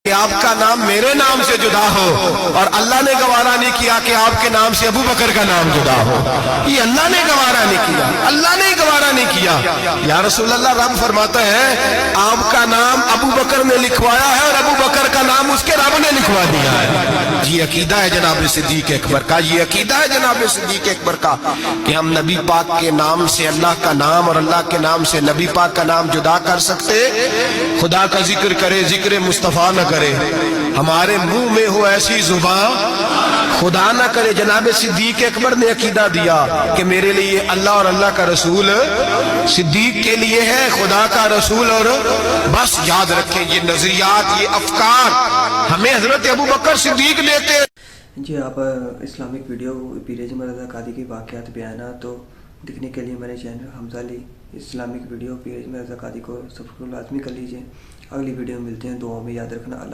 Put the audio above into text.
کہ آپ کا نام میرے نام سے جدا ہو، اور اللہ نے گوارا نہیں کیا کہ آپ کے نام سے ابو بکر کا نام جدا ہو. یہ اللہ نے گوارا نہیں کیا، اللہ نے گوارا نہیں کیا. یا رسول اللہ، رب فرماتا ہے آپ کا نام ابو بکر نے لکھوایا ہے اور ابو بکر کا نام اس کے رب نے لکھوا دیا ہے. یہ عقیدہ ہے جناب صدیق اکبر کا، یہ عقیدہ ہے جناب صدیق اکبر کا کہ ہم نبی پاک کے نام سے اللہ کا نام اور اللہ کے نام سے نبی پاک کا نام جدا کر سکتے؟ خدا کا ذکر کرے، ذکر مصطفیٰ نہ کرے، ہمارے منہ میں ہو ایسی زبان، خدا نہ کرے. جناب صدیق اکبر نے عقیدہ دیا کہ میرے لیے اللہ اور اللہ کا رسول، صدیق کے لیے ہے خدا کا رسول. اور بس یاد رکھیں یہ نظریات، یہ افکار ہمیں حضرت ابو بکر صدیق دیتے ہیں. جی، آپ اسلامک ویڈیو پیر اعظم رضا قادری کی واقعات بیانات تو دیکھنے کے لیے میرے channel Hamza Ali Islamic video پیر اعظم رضا قادری کو سبسکرائب لازمی کر لیجئے. اگلی ویڈیو میں ملتے ہیں، دعاؤں میں یاد رکھنا. اللہ